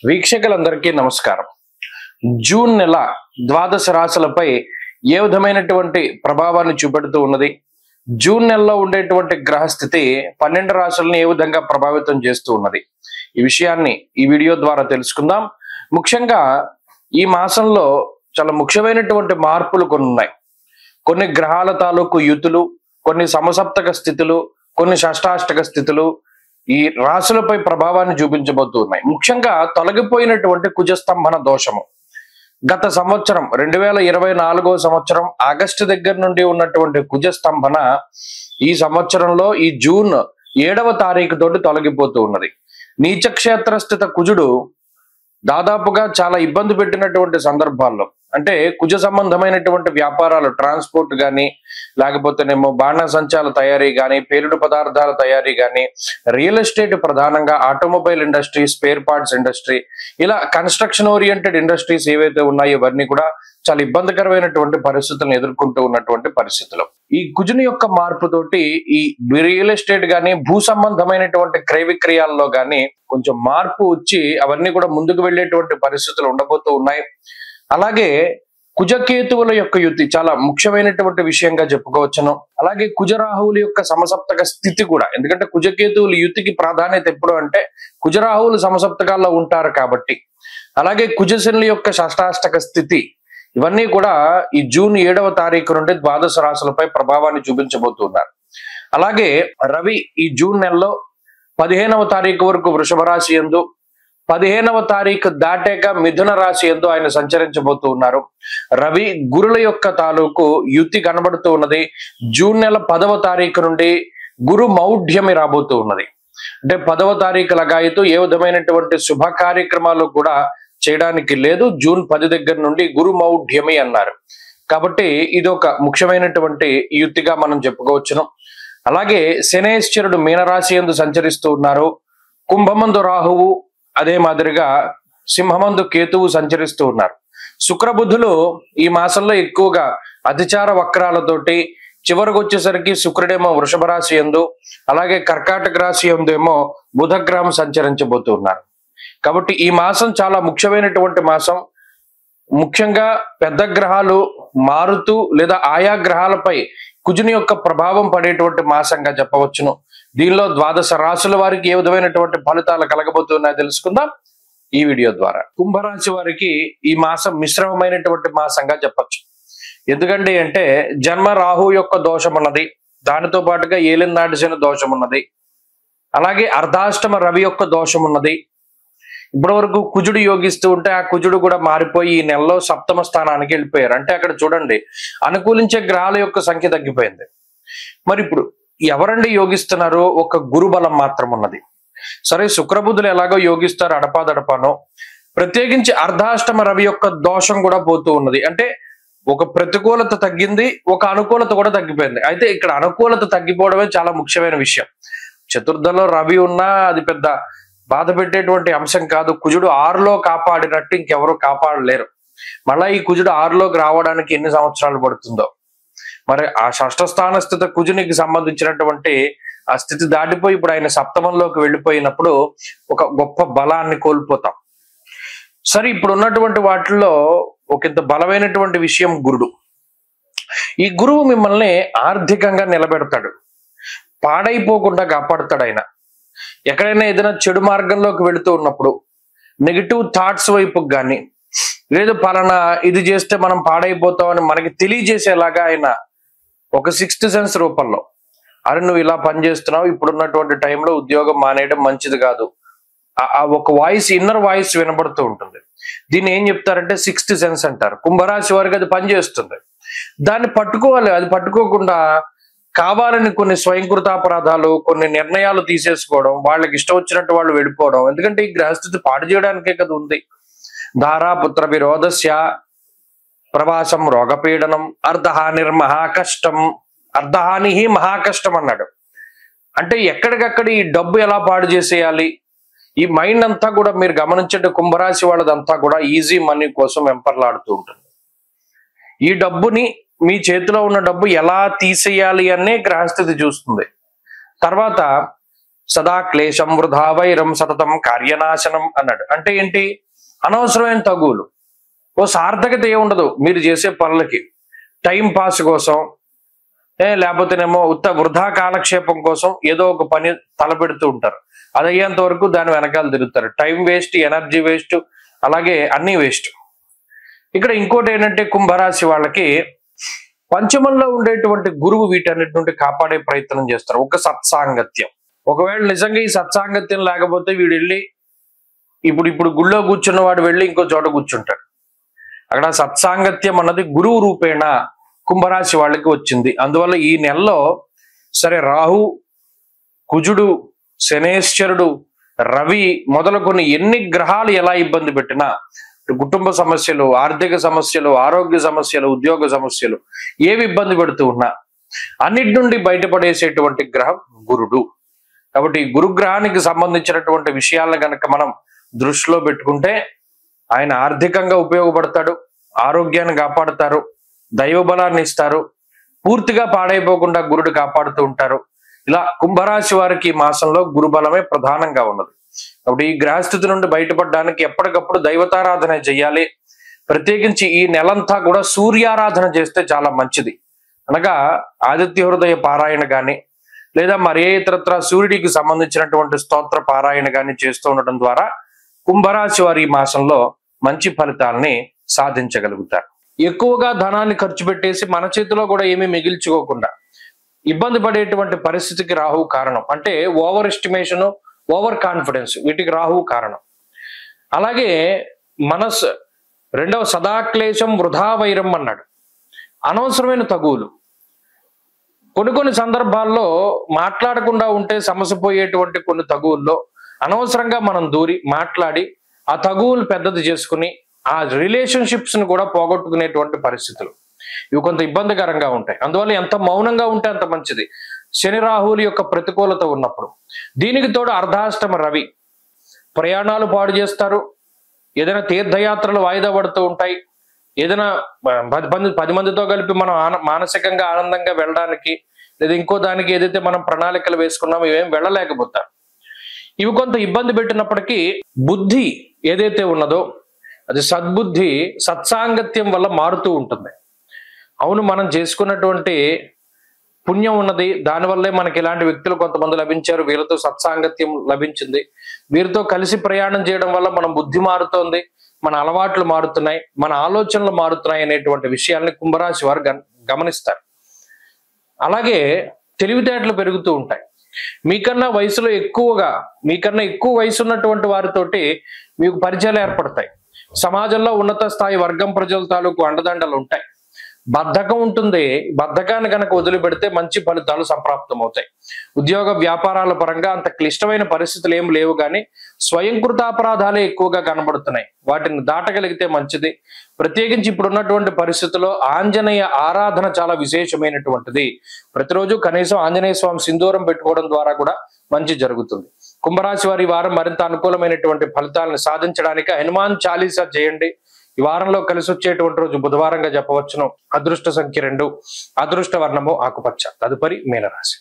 వీక్షకులందరికీ నమస్కారం. జూన్ నెల ద్వాదశ రాశులపై ఏ విధమైనటువంటి ప్రభావాన్ని చూపెడుతూ ఉన్నది, జూన్ నెలలో ఉండేటువంటి గ్రహస్థితి 12 రాశులను ఏ విధంగా ప్రభావితం చేస్తూ ఉన్నది, ఈ విషయాన్ని ఈ వీడియో ద్వారా తెలుసుకుందాం. ముఖ్యంగా ఈ మాసంలో చాలా ముఖ్యమైనటువంటి మార్పులు కొన్ని ఉన్నాయి. కొన్ని గ్రహాల తాలూకు యుతులు, కొన్ని సమసప్తక స్థితులు, కొన్ని షష్టాష్టక స్థితులు ఈ రాశులపై ప్రభావాన్ని చూపించబోతూ ఉన్నాయి. ముఖ్యంగా తొలగిపోయినటువంటి కుజస్తంభన దోషము గత సంవత్సరం 2024 సంవత్సరం ఆగస్టు దగ్గర నుండి ఉన్నటువంటి కుజస్తంభన ఈ సంవత్సరంలో ఈ జూన్ 7వ తారీఖు తోటి తొలగిపోతూ ఉన్నది. నీచక్షేత్రస్థిత కుజుడు దాదాపుగా చాలా ఇబ్బంది పెట్టినటువంటి సందర్భాల్లో, అంటే కుజ సంబంధమైనటువంటి వ్యాపారాలు, ట్రాన్స్పోర్ట్ కానీ, లేకపోతేనేమో బాణసంచాల తయారీ కానీ, పేలుడు పదార్థాల తయారీ కానీ, రియల్ ఎస్టేట్ ప్రధానంగా automobile industry, spare parts industry, ఇలా కన్స్ట్రక్షన్ ఓరియంటెడ్ ఇండస్ట్రీస్ ఏవైతే ఉన్నాయో ఇవన్నీ కూడా చాలా ఇబ్బందికరమైనటువంటి పరిస్థితులను ఎదుర్కొంటూ ఉన్నటువంటి పరిస్థితులు. ఈ కుజుని యొక్క మార్పుతోటి ఈ రియల్ ఎస్టేట్ గానీ, భూ సంబంధమైనటువంటి క్రయ విక్రయాల్లో గానీ కొంచెం మార్పు వచ్చి అవన్నీ కూడా ముందుకు వెళ్ళేటువంటి పరిస్థితులు ఉండబోతూ ఉన్నాయి. అలాగే కుజకేతువుల యొక్క యుతి చాలా ముఖ్యమైనటువంటి విషయంగా చెప్పుకోవచ్చును. అలాగే కుజరాహువుల యొక్క సమసప్తక స్థితి కూడా, ఎందుకంటే కుజకేతువుల యుతికి ప్రాధాన్యత ఎప్పుడు అంటే కుజరాహువులు సమసప్తకాల్లో ఉంటారు కాబట్టి. అలాగే కుజశనుల యొక్క షష్టాష్టక స్థితి, ఇవన్నీ కూడా ఈ జూన్ 7వ తారీఖు నుండి ద్వాదశ రాశులపై ప్రభావాన్ని చూపించబోతున్నారు. అలాగే రవి ఈ జూన్ నెలలో 15వ తారీఖు వరకు వృషభ రాశి యందు, 15వ తారీఖు దాటాక మిథున రాశి యందు ఆయన సంచరించబోతూ ఉన్నారు. రవి గురుల యొక్క తాలూకు యుతి కనబడుతూ ఉన్నది. జూన్ నెల 10వ తారీఖు నుండి గురు మౌఢ్యమి రాబోతూ ఉన్నది. అంటే 10వ తారీఖు లగాయతూ ఏ విధమైనటువంటి శుభ కార్యక్రమాలు కూడా చేయడానికి లేదు. జూన్ 10 దగ్గర నుండి గురు మౌఢ్యమి అన్నారు కాబట్టి ఇది ఒక ముఖ్యమైనటువంటి యుతిగా మనం చెప్పుకోవచ్చును. అలాగే శనేశ్వరుడు మీనరాశి యందు సంచరిస్తూ ఉన్నారు. కుంభమందు రాహువు, అదే మాదిరిగా సింహమందు కేతువు సంచరిస్తూ ఉన్నారు. శుక్రబుధులు ఈ మాసంలో ఎక్కువగా అతిచార వక్రాలతోటి చివరికి వచ్చేసరికి శుక్రుడేమో వృషభ రాశి యందు, అలాగే కర్కాటక రాశి యందు ఏమో బుధగ్రహం సంచరించబోతూ ఉన్నారు. కాబట్టి ఈ మాసం చాలా ముఖ్యమైనటువంటి మాసం. ముఖ్యంగా పెద్ద గ్రహాలు మారుతూ లేదా ఆయా గ్రహాలపై కుజుని యొక్క ప్రభావం పడేటువంటి మాసంగా చెప్పవచ్చును. దీనిలో ద్వాదశ రాశుల వారికి ఏ విధమైనటువంటి ఫలితాలు కలగబోతున్నాయో తెలుసుకుందాం ఈ వీడియో ద్వారా. కుంభరాశి వారికి ఈ మాసం మిశ్రమమైనటువంటి మాసంగా చెప్పచ్చు. ఎందుకంటే అంటే జన్మ రాహు యొక్క దోషం ఉన్నది, దానితో పాటుగా ఏలినాటి శని దోషం ఉన్నది, అలాగే అర్ధాష్టమ రవి యొక్క దోషం ఉన్నది. ఇప్పటి వరకు కుజుడు యోగిస్తూ ఉంటే ఆ కుజుడు కూడా మారిపోయి ఈ నెలలో 7వ స్థానానికి వెళ్ళిపోయారు. అంటే అక్కడ చూడండి, అనుకూలించే గ్రహాల యొక్క సంఖ్య తగ్గిపోయింది. మరి ఇప్పుడు ఎవరండి యోగిస్తున్నారు? ఒక గురు బలం మాత్రం ఉన్నది. సరే, శుక్రబుధులు ఎలాగో యోగిస్తారు అడపాదడపానో, ప్రత్యేకించి అర్ధాష్టమ రవి యొక్క దోషం కూడా పోతూ ఉన్నది. అంటే ఒక ప్రతికూలత తగ్గింది, ఒక అనుకూలత కూడా తగ్గిపోయింది. అయితే ఇక్కడ అనుకూలత తగ్గిపోవడమే చాలా ముఖ్యమైన విషయం. చతుర్థంలో రవి ఉన్నా అది పెద్ద బాధ పెట్టేటువంటి అంశం కాదు. కుజుడు 6లో కాపాడినట్టు ఇంకెవరు కాపాడలేరు. మళ్ళా ఈ కుజుడు 6లోకి రావడానికి ఎన్ని సంవత్సరాలు పడుతుందో. మరి ఆ షష్ఠ స్థాన స్థితి కుజునికి సంబంధించినటువంటి ఆ స్థితి దాటిపోయి ఇప్పుడు ఆయన 7మంలోకి వెళ్ళిపోయినప్పుడు ఒక గొప్ప బలాన్ని కోల్పోతాం. సరే, ఇప్పుడు ఉన్నటువంటి వాటిల్లో ఒకంత బలమైనటువంటి విషయం గురుడు. ఈ గురువు మిమ్మల్ని ఆర్థికంగా నిలబెడతాడు, పాడైపోకుండా కాపాడుతాడు. ఆయన ఎక్కడైనా ఏదైనా చెడు మార్గంలోకి వెళుతూ ఉన్నప్పుడు, నెగిటివ్ థాట్స్ వైపుకి కానీ, లేదు పలానా ఇది చేస్తే మనం పాడైపోతామని మనకి తెలియజేసేలాగా ఆయన ఒక 6th సెన్స్ రూపంలో, అరే నువ్వు ఇలా పనిచేస్తున్నావు, ఇప్పుడున్నటువంటి టైంలో ఉద్యోగం మానేయడం మంచిది కాదు, ఆ ఒక వాయిస్, ఇన్నర్ వాయిస్ వినబడుతూ ఉంటుంది. దీన్ని ఏం చెప్తారంటే 6th సెన్స్ అంటారు. కుంభరాశి వారికి అది పనిచేస్తుంది. దాన్ని పట్టుకోవాలి. అది పట్టుకోకుండా కావాలని కొన్ని స్వయంకృతాపరాధాలు, కొన్ని నిర్ణయాలు తీసేసుకోవడం, వాళ్ళకి ఇష్టం వచ్చినట్టు వాళ్ళు వెళ్ళిపోవడం. ఎందుకంటే ఈ గ్రహస్థితి పాడు చేయడానికే కదా ఉంది. ధారాపుత్ర విరోధస్య ప్రవాసం రోగపీడనం అర్ధహానిర్మహాకష్టం, అర్ధహాని మహాకష్టం అన్నాడు. అంటే ఎక్కడికక్కడ ఈ డబ్బు ఎలా పాడు చేసేయాలి, ఈ మైండ్ అంతా కూడా మీరు గమనించండి. కుంభరాశి వాళ్ళదంతా కూడా ఈజీ మనీ కోసం వెంపర్లాడుతూ ఉంటుంది. ఈ డబ్బుని, మీ చేతిలో ఉన్న డబ్బు ఎలా తీసేయాలి అనే గ్రహస్థితి చూస్తుంది. తర్వాత సదా క్లేశం వృధా వైరం సతతం కార్యనాశనం అన్నాడు. అంటే ఏంటి? అనవసరమైన తగువులు, ఓ సార్థకత ఏముండదు మీరు చేసే పనులకి. టైం పాస్ కోసం లేకపోతేనేమో వృధా కాలక్షేపం కోసం ఏదో ఒక పని తలపెడుతూ ఉంటారు. అది అయ్యేంత వరకు దాని వెనకాల తిరుగుతారు. టైం వేస్ట్, ఎనర్జీ వేస్ట్, అలాగే అన్ని వేస్ట్. ఇక్కడ ఇంకోటి ఏంటంటే కుంభరాశి వాళ్ళకి పంచమంలో ఉండేటువంటి గురువు వీటన్నిటి నుండి కాపాడే ప్రయత్నం చేస్తారు. ఒక సత్సాంగత్యం. ఒకవేళ నిజంగా ఈ సత్సాంగత్యం లేకపోతే వీడు వెళ్ళి ఇప్పుడు గుళ్ళో కూర్చున్న వాడు వెళ్ళి ఇంకో చోట కూర్చుంటాడు. అక్కడ సత్సాంగత్యం అన్నది గురువు రూపేణ కుంభరాశి వాళ్ళకి వచ్చింది. అందువల్ల ఈ నెలలో సరే రాహు, కుజుడు, శనేశ్వరుడు, రవి మొదలుకొని ఎన్ని గ్రహాలు ఎలా ఇబ్బంది పెట్టినా, కుటుంబ సమస్యలు, ఆర్థిక సమస్యలు, ఆరోగ్య సమస్యలు, ఉద్యోగ సమస్యలు ఏవి ఇబ్బంది పెడుతూ ఉన్నా అన్నిటి నుండి బయటపడేసేటువంటి గ్రహం గురుడు. కాబట్టి ఈ గురుగ్రహానికి సంబంధించినటువంటి విషయాలను కనుక మనం దృష్టిలో పెట్టుకుంటే ఆయన ఆర్థికంగా ఉపయోగపడతాడు, ఆరోగ్యాన్ని కాపాడుతారు, దైవ బలాన్ని ఇస్తారు, పూర్తిగా పాడైపోకుండా గురుడు కాపాడుతూ ఉంటారు. ఇలా కుంభరాశి వారికి ఈ మాసంలో గురు బలమే ప్రధానంగా ఉన్నది. కాబట్టి ఈ గ్రహస్థితి నుండి బయటపడడానికి ఎప్పటికప్పుడు దైవతారాధన చేయాలి. ప్రత్యేకించి ఈ నెలంతా కూడా సూర్యారాధన చేస్తే చాలా మంచిది. అనగా ఆదిత్య హృదయ పారాయణ కానీ లేదా మరే ఇతరత్ర సూర్యుడికి సంబంధించినటువంటి స్తోత్ర పారాయణ కానీ చేస్తూ ఉండటం ద్వారా కుంభరాశి వారి ఈ మాసంలో మంచి ఫలితాలని సాధించగలుగుతారు. ఎక్కువగా ధనాన్ని ఖర్చు పెట్టేసి మన చేతిలో కూడా ఏమీ మిగిల్చుకోకుండా ఇబ్బంది పడేటువంటి పరిస్థితికి రాహువు కారణం. అంటే ఓవర్ ఎస్టిమేషన్, ఓవర్ కాన్ఫిడెన్స్, వీటికి రాహువు కారణం. అలాగే మనస్ రెండవ సదాక్లేశం వృధా వైరం అన్నాడు. అనవసరమైన తగువులు. కొన్ని సందర్భాల్లో మాట్లాడకుండా ఉంటే సమస్య పోయేటువంటి కొన్ని తగువుల్లో అనవసరంగా మనం దూరి మాట్లాడి ఆ తగువులు పెద్దది చేసుకుని ఆ రిలేషన్షిప్స్ ను కూడా పోగొట్టుకునేటువంటి పరిస్థితులు ఇవి కొంత ఇబ్బందికరంగా ఉంటాయి. అందువల్ల ఎంత మౌనంగా ఉంటే అంత మంచిది. శని రాహువుల యొక్క ప్రతికూలత ఉన్నప్పుడు. దీనికి తోడు అర్ధాష్టమ రవి. ప్రయాణాలు పాడు చేస్తారు, ఏదైనా తీర్థయాత్రలు వాయిదా పడుతూ ఉంటాయి, ఏదైనా 10 మందితో కలిపి మనం మానసికంగా ఆనందంగా వెళ్ళడానికి లేదా ఇంకో దానికి ఏదైతే మనం ప్రణాళికలు వేసుకున్నామో ఇవేం వెళ్ళలేకపోతాం. ఇవి కొంత ఇబ్బంది పెట్టినప్పటికీ బుద్ధి ఏదైతే ఉన్నదో అది సద్బుద్ధి సత్సాంగత్యం వల్ల మారుతూ ఉంటుంది. అవును, మనం చేసుకున్నటువంటి పుణ్యం ఉన్నది, దానివల్లే మనకి ఇలాంటి వ్యక్తులు కొంతమంది లభించారు, వీళ్ళతో సత్సాంగత్యం లభించింది, వీరితో కలిసి ప్రయాణం చేయడం వల్ల మన బుద్ధి మారుతోంది, మన అలవాట్లు మారుతున్నాయి, మన ఆలోచనలు మారుతున్నాయి అనేటువంటి విషయాల్ని కుంభరాశి వారు గమనిస్తారు. అలాగే తెలివితేటలు పెరుగుతూ ఉంటాయి. మీకన్నా ఎక్కువ వయసు ఉన్నటువంటి వారితోటి మీకు పరిచయాలు ఏర్పడతాయి. సమాజంలో ఉన్నత స్థాయి వర్గం ప్రజల తాలూకు అండదండలు ఉంటాయి. బద్ధకం ఉంటుంది. బద్ధకాన్ని కనుక వదిలిపెడితే మంచి ఫలితాలు సంప్రాప్తం అవుతాయి. ఉద్యోగ వ్యాపారాల పరంగా అంత క్లిష్టమైన పరిస్థితులు ఏం లేవు, కానీ స్వయంకృతాపరాధాలే ఎక్కువగా కనబడుతున్నాయి. వాటిని దాటగలిగితే మంచిది. ప్రత్యేకించి ఇప్పుడున్నటువంటి పరిస్థితుల్లో ఆంజనేయ ఆరాధన చాలా విశేషమైనటువంటిది. ప్రతిరోజు కనీసం ఆంజనేయ స్వామి సింధూరం పెట్టుకోవడం ద్వారా కూడా మంచి జరుగుతుంది. కుంభరాశి వారి వారం మరింత అనుకూలమైనటువంటి ఫలితాలను సాధించడానికి హనుమాన్ చాలీసా చేయండి. ఈ వారంలో కలిసి వచ్చేటువంటి రోజు బుధవారంగా చెప్పవచ్చును. అదృష్ట సంఖ్య 2, అదృష్ట వర్ణము ఆకుపచ్చ. తదుపరి మీనరాశి.